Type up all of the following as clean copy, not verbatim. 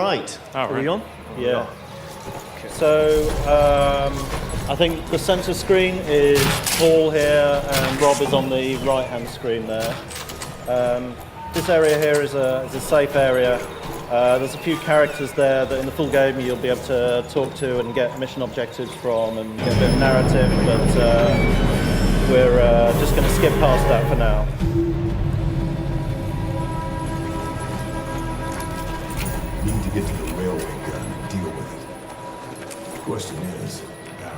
Right. Are we on? Yeah. Okay. So I think the center screen is Paul here, and Rob is on the right-hand screen there. This area here is a safe area. There's a few characters there that in the full game you'll be able to talk to and get mission objectives from and get a bit of narrative, but we're just going to skip past that for now. Need to get to the railway gun and deal with it. The question is, about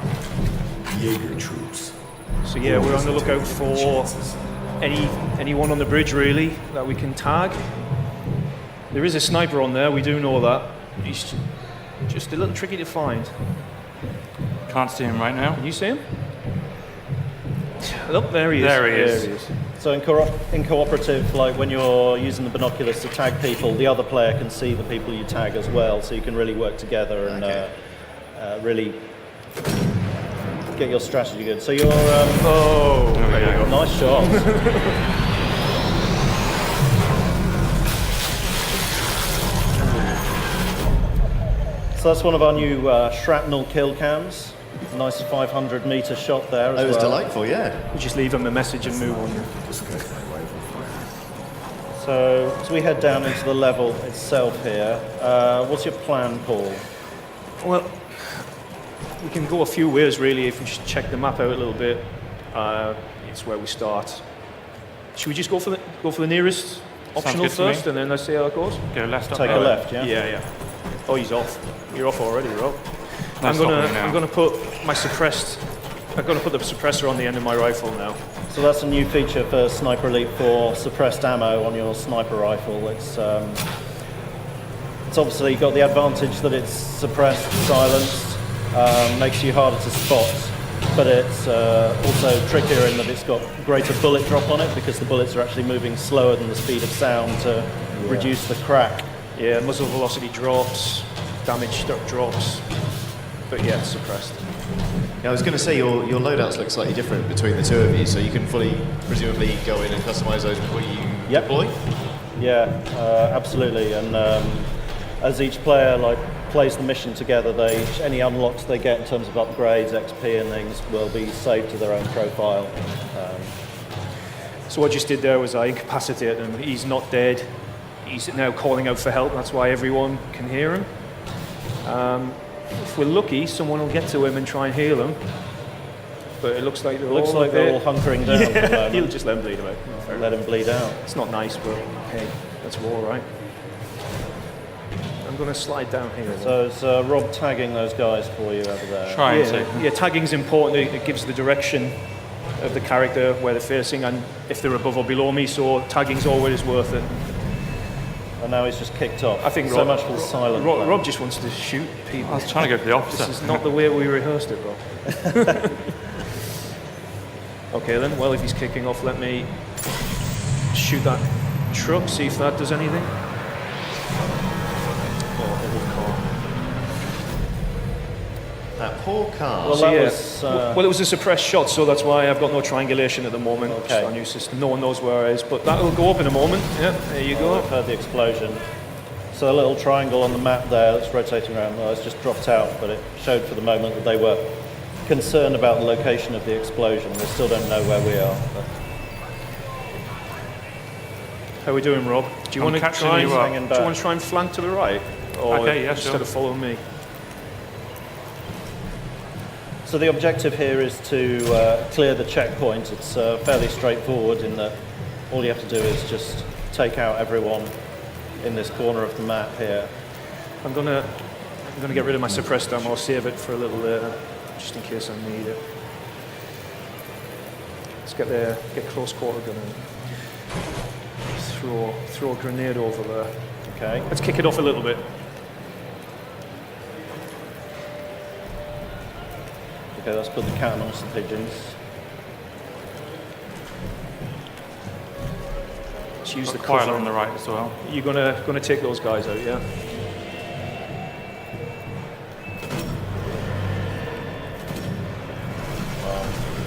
Jaeger troops. So yeah, we're on the lookout for anyone on the bridge really that we can tag. There is a sniper on there, we do know that. He's just a little tricky to find. Can't see him right now. Can you see him? Look, there he is. There he is. So in cooperative, like when you're using the binoculars to tag people, the other player can see the people you tag as well, so you can really work together and really get your strategy good. So you're... oh, there you go. Nice shot. So that's one of our new shrapnel kill cams. Nice 500-meter shot there as well. That was delightful, yeah. We just leave them a message and move on. So we head down into the level itself here. What's your plan, Paul? Well, we can go a few ways really if we just check the map out a little bit. It's where we start. Should we just go for the nearest optional first, and then let's see how it goes? Go left. Take a left, yeah. Yeah. Oh, he's off. You're off already, Rob. No, I'm gonna put the suppressor on the end of my rifle now. So that's a new feature for Sniper Elite 4, suppressed ammo on your sniper rifle. It's obviously got the advantage that it's suppressed, silenced, makes you harder to spot, but it's also trickier in that it's got greater bullet drop on it because the bullets are actually moving slower than the speed of sound to reduce the crack. Yeah, muzzle velocity drops, damage drops, but yeah, suppressed. Yeah, I was going to say your loadouts look slightly different between the two of you, so you can fully, presumably, go in and customize those before you deploy? Yeah, absolutely. And as each player plays the mission together, any unlocks they get in terms of upgrades, XP and things will be saved to their own profile. So what I just did there was I incapacitated him. He's not dead. He's now calling out for help. That's why everyone can hear him. If we're lucky, someone will get to him and try and heal him. But it looks like they're all hunkering down. Yeah, at the moment. he'll just let him bleed him out. Let him bleed out. It's not nice, but hey, that's war, right? I'm going to slide down here. So it's Rob tagging those guys for you over there. Try and see. Yeah, tagging's important. It gives the direction of the character where they're facing and if they're above or below me, so tagging's always worth it. And now he's just kicked off. I think so much for the silent. Rob just wants to shoot people. I was trying to go for the opposite. This is not the way we rehearsed it, Rob. Okay then, well if he's kicking off, let me shoot that truck, see if that does anything. That poor car. Well, well, it was a suppressed shot, so that's why I've got no triangulation at the moment. Okay. It's our new system. No one knows where it is, but that will go up in a moment. Yeah, there you go. I've heard the explosion. So a little triangle on the map there that's rotating around. Well, it's just dropped out, but it showed for the moment that they were concerned about the location of the explosion. They still don't know where we are. But. How are we doing, Rob? Do you want to try and flank to the right, or instead of following me? So the objective here is to clear the checkpoint. It's fairly straightforward in that all you have to do is just take out everyone in this corner of the map here. I'm gonna get rid of my suppressed ammo. I'll save it for a little later, just in case I need it. Let's get close quarter gun and throw a grenade over there. Okay. Let's kick it off a little bit. Okay, let's put the cat amongst the pigeons. Let's use the cover cover on the right as well. You're gonna take those guys out, yeah?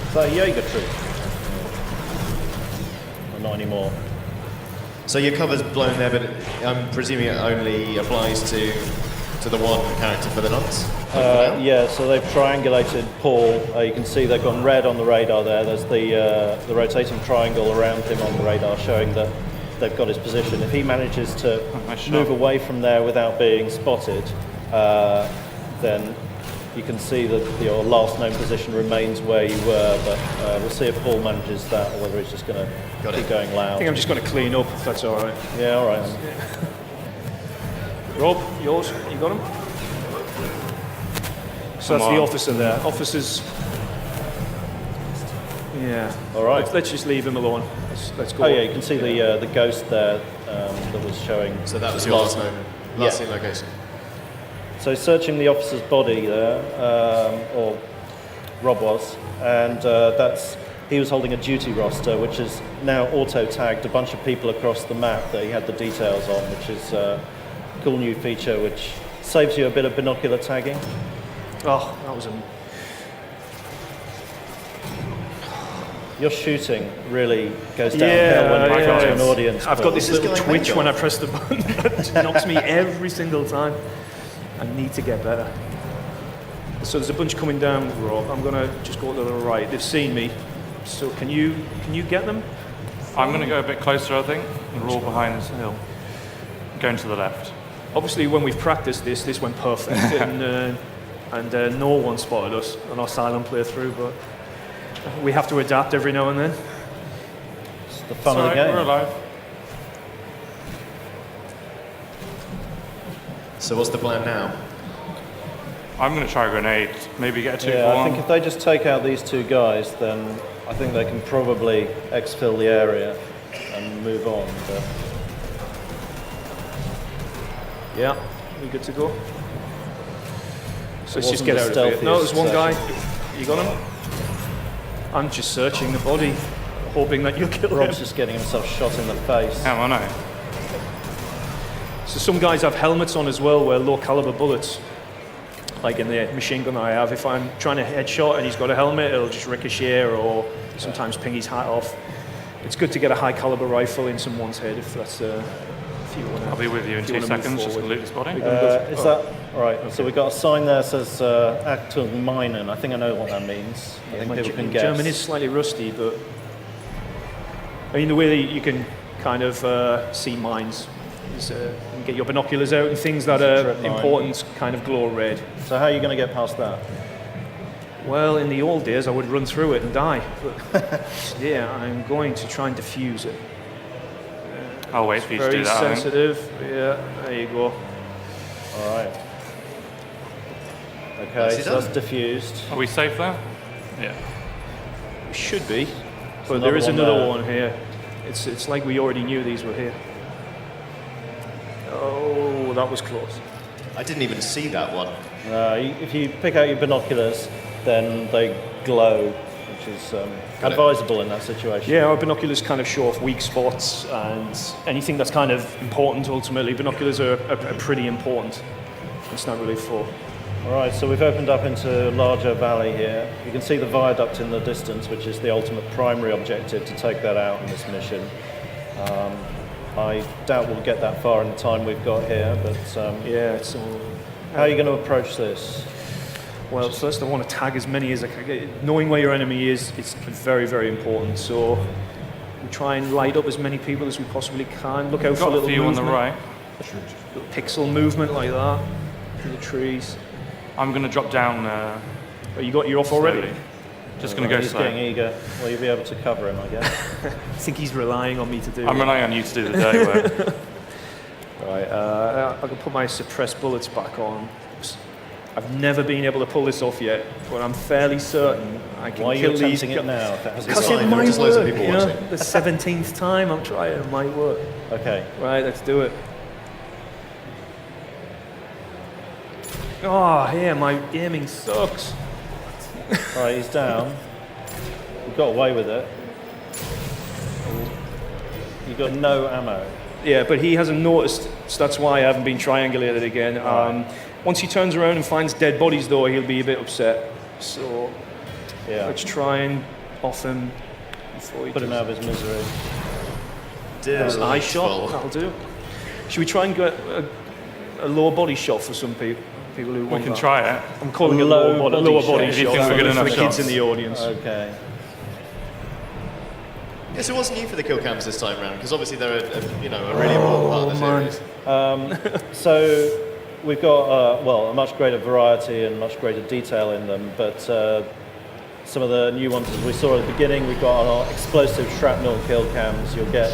Is that a Jaeger troop? Or not anymore. So your cover's blown there, but I'm presuming it only applies to the one character for the nonce? Yeah, so they've triangulated Paul. You can see they've gone red on the radar there. There's the rotating triangle around him on the radar showing that they've got his position. If he manages to move away from there without being spotted, then you can see that your last known position remains where you were, but we'll see if Paul manages that or whether he's just going to keep going loud. I think I'm just going to clean up, if that's all right. Yeah, all right. Then. Rob, yours? You got him? So that's the officer there. Officers. Yeah. All right. Let's just leave him alone. Let's go. Oh yeah, you can see the ghost there that was showing. So that was your last known location. So searching the officer's body there, or Rob was, and he was holding a duty roster, which is now auto-tagged a bunch of people across the map that he had the details on, which is a cool new feature which saves you a bit of binocular tagging. Oh, that was a... Your shooting really goes downhill when you get to an audience. I've got this little going twitch mental. when I press the button that knocks me every single time. I need to get better. So there's a bunch coming down, Rob. I'm going to just go to the right. They've seen me. So can you get them? I'm going to go a bit closer, I think, and roll behind this hill. Going to the left. Obviously, when we've practiced this went perfect, and no one spotted us on our silent playthrough, but we have to adapt every now and then. It's the fun of the game. We're alive. So what's the plan now? I'm going to try a grenade. Maybe get a 2 for Yeah, I 1. think if they just take out these two guys, then I think they can probably exfil the area and move on. But Yeah, we good to go? So let's just wasn't get the out of here. No, there's one stealthiest guy. You got him? I'm just searching the body, hoping that you'll kill him. Rob's just getting himself shot in the face. Yeah, I know. So some guys have helmets on as well, where low caliber bullets, like in the machine gun I have, if I'm trying to headshot and he's got a helmet, it'll just ricochet or sometimes ping his hat off. It's good to get a high caliber rifle in someone's head if that's if you want to. I'll be with you in 2 seconds, just to loot this body. Is that all right? So we've got a sign there that says Acton Minen. I think I know what that means. I think people can guess. German is slightly rusty, but I mean the way that you can kind of see mines is you can get your binoculars out and things that are important kind of glow red. So how are you going to get past that? Well, in the old days, I would run through it and die. But yeah, I'm going to try and defuse it. I'll wait for you to do Very that. I think. sensitive. Yeah, there you go. All right. Okay, Nicely so that's done. diffused. Are we safe there? Yeah. We should be, but another there is one another there. one here. It's like we already knew these were here. Oh, that was close. I didn't even see that one. If you pick out your binoculars, then they glow, which is it. advisable in that situation. Yeah, our binoculars kind of show off weak spots and anything that's kind of important. Ultimately, binoculars are pretty important. It's not really for. All right, so we've opened up into a larger valley here. You can see the viaduct in the distance, which is the ultimate primary objective to take that out in this mission. I doubt we'll get that far in the time we've got here, but Yeah, it's all. how are you going to approach this? Well, first I want to tag as many as I can. Knowing where your enemy is, it's very, very important. So we try and light up as many people as we possibly can. Look out for Got a little few on movement, the right. little pixel movement like that through the trees. I'm going to drop down. Oh, you're off already? slowly. Just going to go He's slow. getting eager. Well, you'll be able to cover him, I guess. I think he's relying on me to do I'm it. relying on you to do the dirty work. Right, I can put my suppressed bullets back on. I've never been able to pull this off yet, but I'm fairly certain I can Why are you kill these attempting it now? If it hasn't Because It's it fine, there are might just loads of work, people you know? watching. The 17th time I'm trying, it might work. Okay. Right, let's do it. Oh, yeah, my aiming sucks. All right, he's down. We got away with it. You got no ammo. Yeah, but he hasn't noticed, so that's why I haven't been triangulated again. Once he turns around and finds dead bodies, though, he'll be a bit upset. So Yeah. let's try and off him before he Put him does. out of his misery. Eye shot, Delightful. that'll do. Should we try and get a lower body shot for some people? People who We want can that? try it. I'm calling it Lower lower body body shot. shot. If you think we're good for enough the kids shots. in the audience. Okay. Yes, it wasn't you for the kill cams this time round, because obviously they're a really important part of the series. So we've got a much greater variety and much greater detail in them, but some of the new ones, as we saw at the beginning, we've got our explosive shrapnel kill cams. You'll get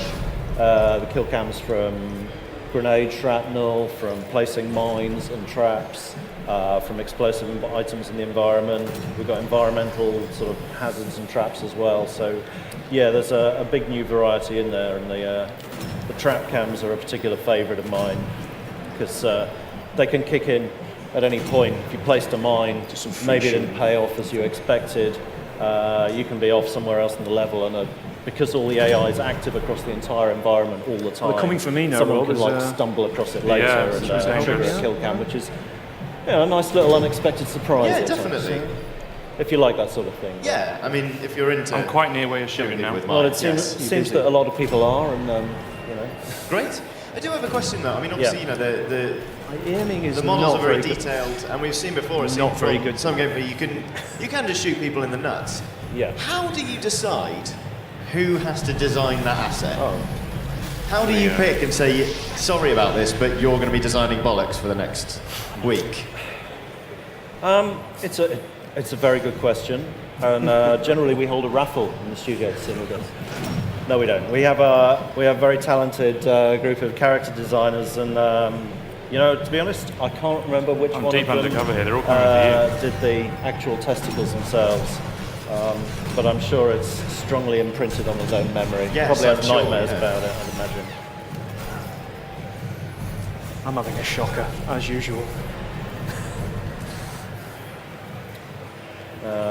the kill cams from grenade shrapnel, from placing mines and traps, from explosive items in the environment. We've got environmental sort of hazards and traps as well. So yeah, there's a big new variety in there, and the trap cams are a particular favourite of mine, because they can kick in at any point. If you placed a mine, maybe it didn't pay off as you expected, you can be off somewhere else in the level, and because all the AI is active across the entire environment all the time. Well, coming from me now, someone Rob, can is, like stumble across it later Yeah, and it's trigger dangerous. a kill cam, which is a nice little unexpected surprise. Yeah, at times. definitely. If you like that sort of thing. Yeah, I mean, if you're into I'm quite near where you're shooting now. with Well, it mines, seems, yes. seems that a lot of people are, and Great. I do have a question though. I mean, obviously, Yeah. the My aiming is models not are very good. detailed, and we've seen before. It's Not very good. Some games where you can just shoot people in the nuts. yeah. How do you decide who has to design that asset? Oh. How do you pick and say, sorry about this, but you're going to be designing bollocks for the next week? It's a very good question, and generally we hold a raffle in the studio to see who does. No, we don't. We have a very talented group of character designers, and to be honest, I can't remember which I'm one deep of them undercover here. They're all coming for did the actual testicles themselves. But I'm sure it's strongly imprinted on his own memory. Yes, Probably I'm has sure, nightmares yeah. about it, I'd imagine. I'm having a shocker, as usual.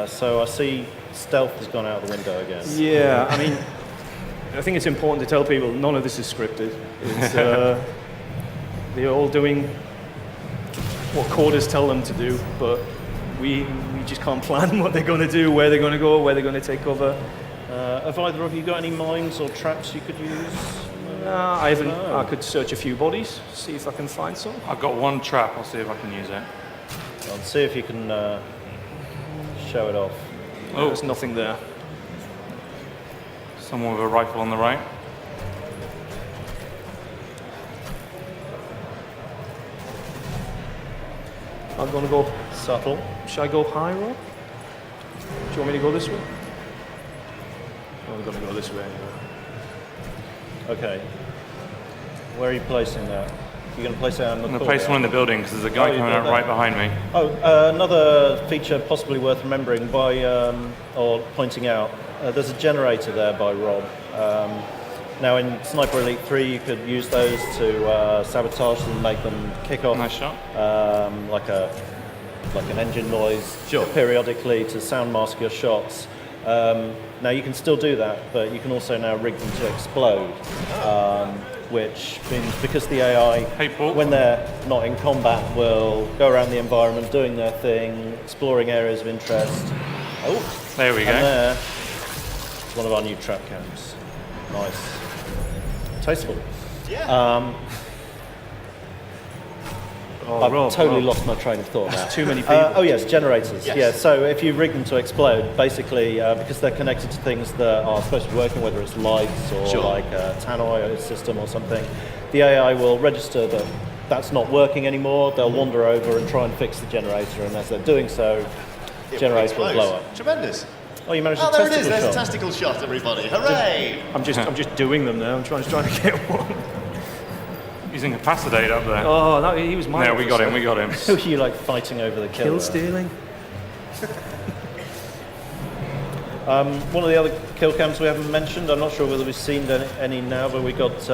So I see stealth has gone out the window again. Yeah, I mean, I think it's important to tell people none of this is scripted. It's, they're all doing what coders tell them to do, but we just can't plan what they're going to do, where they're going to go, where they're going to take cover. Have either of you got any mines or traps you could use? I haven't. No. I could search a few bodies, see if I can find some. I've got one trap. I'll see if I can use it. I'll see if you can show it off. Oh. There's nothing there. Someone with a rifle on the right. I'm going to go. Subtle. Should I go high, Rob? Do you want me to go this way? I'm going to go this way anyway. Okay. Where are you placing that? You're going to place it on the I'm going to courtyard? place one in the building because there's a guy Oh, you've coming got out that. right behind me. Oh, another feature possibly worth remembering by, or pointing out, there's a generator there by Rob. Now in Sniper Elite 3 you could use those to sabotage them, make them kick off Nice shot. like an engine noise periodically to sound mask your shots. Now you can still do that, but you can also now rig them to explode, which means because the AI, Hey, Paul. when they're not in combat, will go around the environment doing their thing, exploring areas of interest. Oh, There we go. and there, is one of our new trap cams. Nice. Tasteful. Yeah. I've Rob, totally Rob. lost my train of thought now. Too many people. Oh yes, generators. Yes. Yeah, so if you rig them to explode, basically because they're connected to things that are supposed to be working, whether it's lights or like a tannoy system or something, the AI will register that that's not working anymore. They'll wander over and try and fix the generator, and as they're doing so, the generator will blow up. Tremendous. Oh, you managed Oh, a there it is. testicle There's a shot. testicle shot, everybody. Hooray! I'm just doing them now. I'm trying to get one. He's incapacitated up there. Oh, no, he was my. Yeah, we got him. We got him. Who are you like fighting over the kill? Kill there? stealing. One of the other kill cams we haven't mentioned, I'm not sure whether we've seen any now, but we've got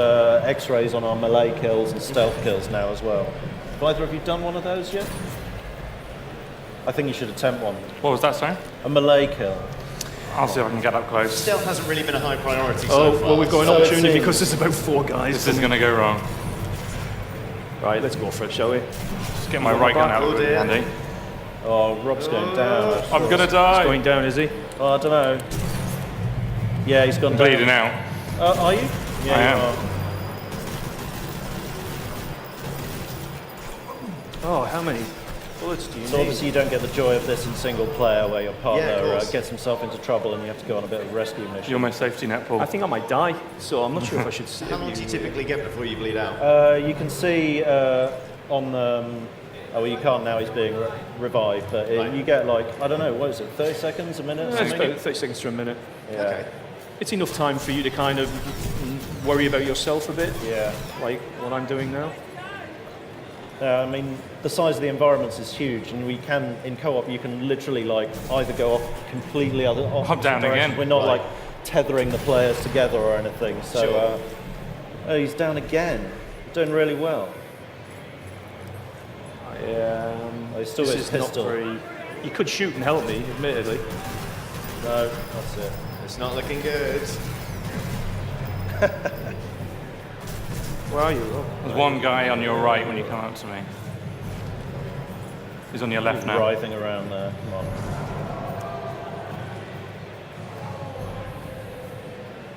X-rays on our melee kills and stealth kills now as well. Have either of you done one of those yet? I think you should attempt one. What was that, sorry? A melee kill. I'll see if I can get up close. Stealth hasn't really been a high priority Oh, so far. well, we've got an So it opportunity seems- because there's about 4 guys. This is going to go wrong. Right, let's go for it, shall we? Just get my right gun out of it, dear. Andy. Oh, Rob's going down. I'm going to He's die. going down, is he? Oh, I don't know. Yeah, he's gone Bleeding down. out. Are you? Yeah, I you am. are. Oh, how many bullets do you So need? obviously you don't get the joy of this in single player where your Yeah, partner of course. gets himself into trouble and you have to go on a bit of a rescue mission. You're my safety net, Paul. I think I might die, so I'm not sure if I should save How long do you typically get before you bleed out? You can see on the... oh, well, you can't now, he's being revived, but Right. you get like, I don't know, what is it, 30 seconds, a minute? Yeah, it's something? about 30 seconds to a minute. Yeah. Okay. It's enough time for you to kind of worry about yourself a bit, Yeah. like what I'm doing now. I mean, the size of the environments is huge, and we can, in co-op, you can literally like either go off completely other opposite down directions. again. We're not Right. like tethering the players together or anything. So, Sure. oh, he's down again, doing really well. Oh, he's still This got his is not pistol. very... You could shoot and help me, admittedly. No, that's it. It's not looking good. Where are you? Oh. There's one guy on your right when you come up to me. He's on your left He's now. writhing around there. Come on.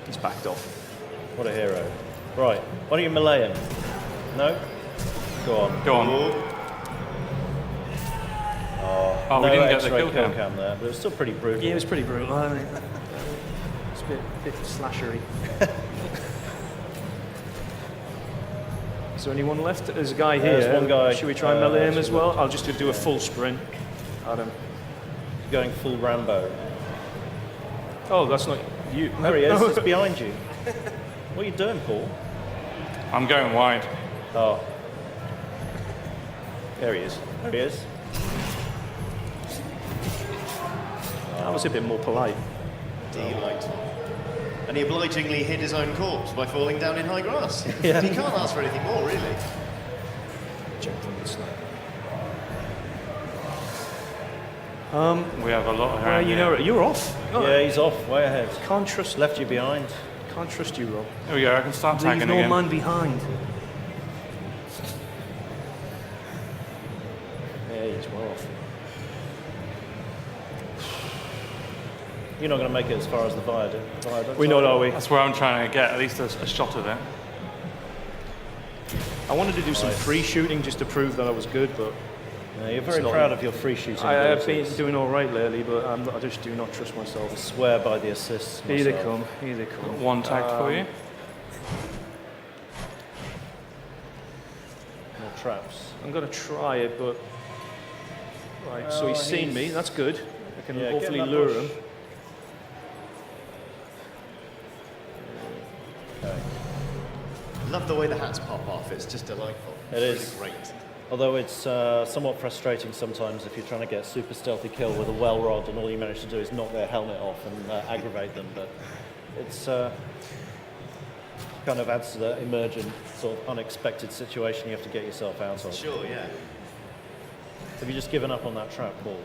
He's backed off. What a hero. Right, why don't you melee him? No? Go on. Go on. Oh, we No didn't get the X-ray kill cam. there, but it was still pretty brutal. Yeah, it was pretty brutal. I mean, it's a bit slashery. Is there anyone left? There's a guy here. There's one guy, Should we try and melee him as actually. well? I'll just do a full sprint at him. Going full Rambo. Oh, that's not you. There he is, he's behind you. What are you doing, Paul? I'm going wide. Oh, There he is. there he is. That was a bit more polite. Delightful. And he obligingly hid his own corpse by falling down in high grass. Yeah. You can't ask for anything more, really. We have a lot of You know, you're off. Oh, Yeah, he's off, way ahead. Can't trust. Left you behind. Can't trust you, Rob. Here we go, I can start Leave tagging no again. man behind. Yeah, he's well off. You're not going to make it as far as the viaduct. We're not, are we? That's where I'm trying to get at least a shot of it. I wanted to do some free shooting just to prove that I was good, but Yeah, you're very It's not- proud of your free shooting. I have been abilities. doing all right lately. But I just do not trust myself. Swear by the assists. Here they myself. come. Here they come. One tagged for you. More traps. I'm gonna try it, but right. So he's seen me. That's good. I can Yeah, get hopefully in that lure bush. him. Love the way the hats pop off. It's just delightful. It It's is. really great. Although it's somewhat frustrating sometimes if you're trying to get a super stealthy kill with a well rod and all you manage to do is knock their helmet off and aggravate them. But it's kind of adds to the emergent sort of unexpected situation you have to get yourself out of. Sure, yeah. Have you just given up on that trap, Paul?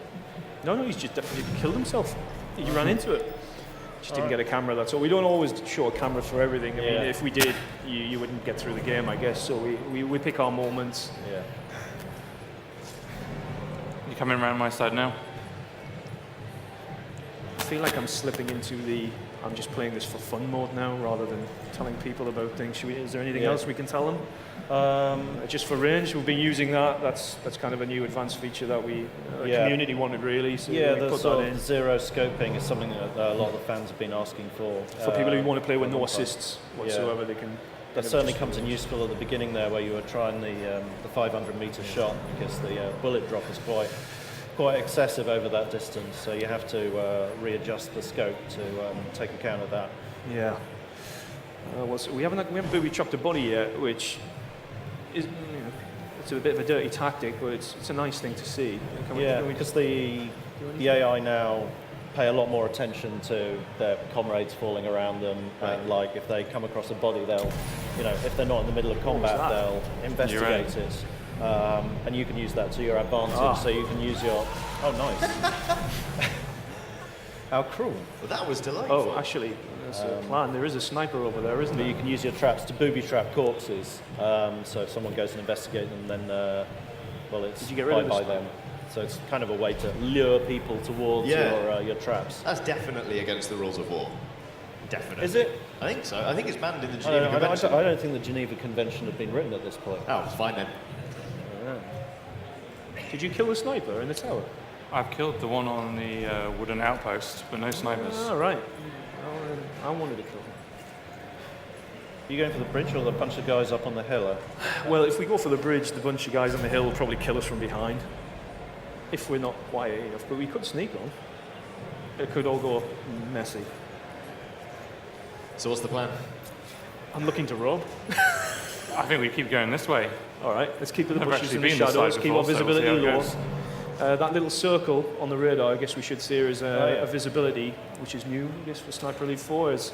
No, he's just he killed himself. He ran into it. Just didn't get a camera. That's all. We don't always show a camera for everything. I mean, Yeah. if we did, you wouldn't get through the game, I guess. So we pick our moments. Yeah. You coming around my side now? I feel like I'm slipping into the I'm just playing this for fun mode now, rather than telling people about things. Is there anything Yeah. else we can tell them? Just for range, we've been using that. That's kind of a new advanced feature that the Yeah. community wanted really. So Yeah, we the put sort that in of zero scoping is something that a lot of the fans have been asking for. for people who want to play with no assists Yeah. whatsoever. They can. That certainly comes in useful at the beginning there, where you were trying the 500-meter shot, because the bullet drop is quite excessive over that distance. So you have to readjust the scope to take account of that. Yeah. We haven't booby trapped a body yet, which is it's a bit of a dirty tactic, but it's a nice thing to see. Yeah, can we because the AI now pay a lot more attention to their comrades falling around them, and like if they come across a body, they'll, if they're not in the middle of combat, that? they'll investigate it, and you can use that to your advantage. So you can use your. Oh, nice. How cruel! Well, that was delightful. Oh, actually, there's a plan. There is a sniper over there, isn't But there? you can use your traps to booby trap corpses. So if someone goes and investigates them, then it's Did you get rid of the by sniper? them. So it's kind of a way to lure people towards Yeah. your traps. That's definitely against the rules of war. Definitely. Is it? I think so. I think it's banned in the I Geneva don't, I, Convention. don't, I don't think the Geneva Convention had been written at this point. Oh, it's fine then. Did you kill the sniper in the tower? I've killed the one on the wooden outpost, but no snipers. Oh, right. I wanted to kill him. Are you going for the bridge or the bunch of guys up on the hill? Well, if we go for the bridge, the bunch of guys on the hill will probably kill us from behind. If we're not quiet enough, but we could sneak on. It could all go messy. So what's the plan? I'm looking to rob. I think we keep going this way. All right, let's keep the Never bushes actually and the been this shadows, side keep our before, so we'll see visibility how it low. goes. That little circle on the radar, I guess we should see as Oh, yeah. a visibility, which is new, I guess, for Sniper Elite 4. Is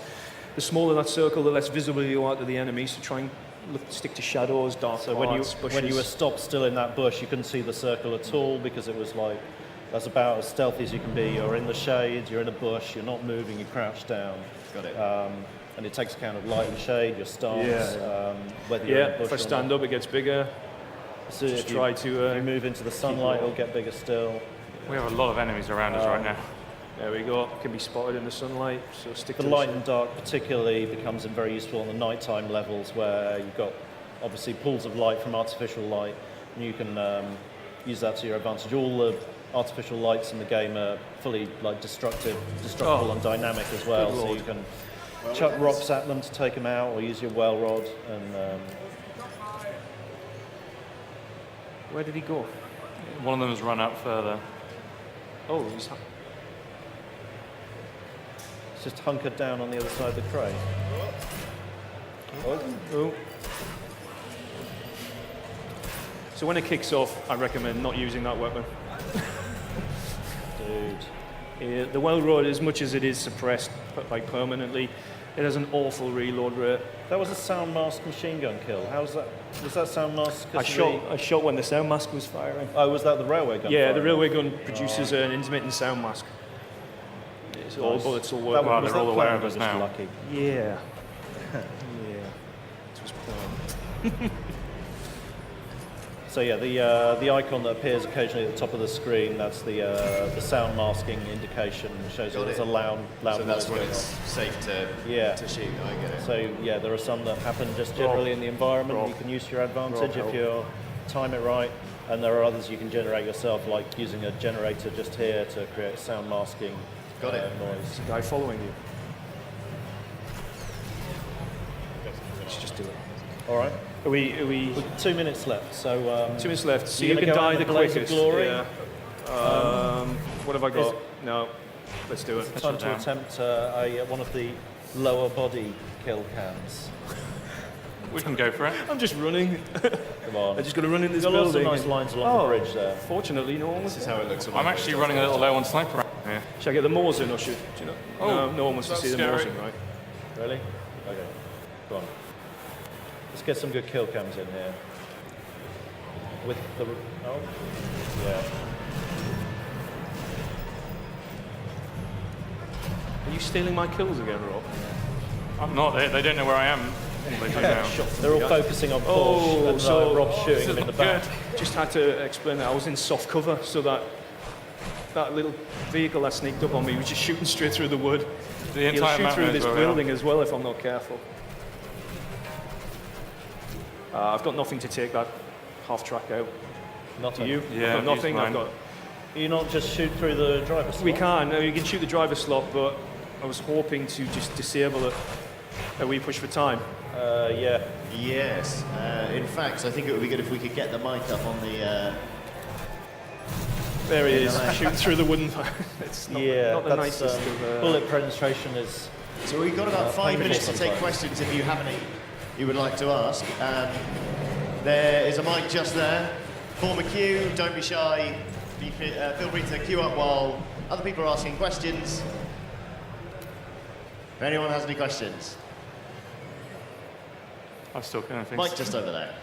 the smaller that circle, the less visibility you are to the enemy. So try and stick to shadows, dark So parts, when you were stopped still in that bush, you couldn't see the circle at all because it was like, that's about as stealthy as you can be. You're in the shade, you're in a bush, you're not moving, you crouch down. Got it. And it takes account of light and shade, your stance, Yeah. whether you're in a Yeah, bush if I or stand not. up, it gets bigger. So Just if try you, to. if you move into the sunlight, low. it'll get bigger still. We have a lot of enemies around us right now. There we go. Can be spotted in the sunlight. So stick The to light the and dark particularly becomes very useful on the nighttime levels where you've got obviously pools of light from artificial light, and you can use that to your advantage. All the artificial lights in the game are fully like destructible and dynamic as well, Good so lord. you can chuck rocks at them to take them out, or use your well rod. And Where did he go? One of them has run out further. Oh, he's. it's just hunkered down on the other side of the crate. Oh. So when it kicks off, I recommend not using that weapon. Dude. The well rod, as much as it is suppressed like permanently, it has an awful reload rate. That was a sound mask machine gun kill. How was that? Was that sound mask? I shot when the sound mask was firing. Oh, was that the railway gun? Yeah, the firing? railway gun produces an intermittent sound mask. It's all bullets all That working. Well, was they're all that aware planned of or us just now. Lucky. Yeah. Yeah. It was planned. So yeah, the icon that appears occasionally at the top of the screen, that's the sound masking indication. It shows that Got there's it. a loud So that's noise when going it's on. safe to Yeah. to shoot. I get it. So yeah, there are some that happen just generally in the environment. You can use to your advantage if you time it right, and there are others you can generate yourself, like using a generator just here to create sound masking Got it. noise. There's a guy following you. Let's just do it. All right, Are we 2 minutes left. So 2 minutes left. So You're you gonna can go die out the in a blaze of quickest. glory? Yeah. What have I got? No. Let's do it. time to attempt one of the lower body kill cams. We can go for it. I'm just running. Come on. I just got to run in this Got lots of building. nice lines along the bridge there. Fortunately, no one was. This is how it looks. I'm actually running a little low on sniper rounds here. Should I get the Moors in or should do you know? Oh, no, no one wants to that's see the Moors scary. in, right? Really? Okay. Go on. Let's get some good kill cams in here. With the yeah. Are you stealing my kills again, Rob? I'm not. They don't know where I am. They do now. They're all focusing on Porsche, Oh, and so Rob's shooting him in the back. Just had to explain that I was in soft cover, so that little vehicle that sneaked up on me was just shooting straight through the wood. The He'll entire shoot map through knows this where we are. building as well if I'm not careful. I've got nothing to take that half track out. Nothing. Do you? Yeah, I've got nothing. use I've mine. got. You not just shoot through the driver's slot? We can. You can shoot the driver slot, but I was hoping to just disable it. Are we push for time? Yeah. Yes. In fact, I think it would be good if we could get the mic up on the. There he is, Yeah. shooting through the wooden. It's not, Yeah, not the that's, nicest of. bullet penetration is... So we've got about 5 painful minutes to take sometimes. questions if you have any you would like to ask. There is a mic just there. Form a queue, don't be shy. Feel free to queue up while other people are asking questions. If anyone has any questions. I still can't think. Mic just over there.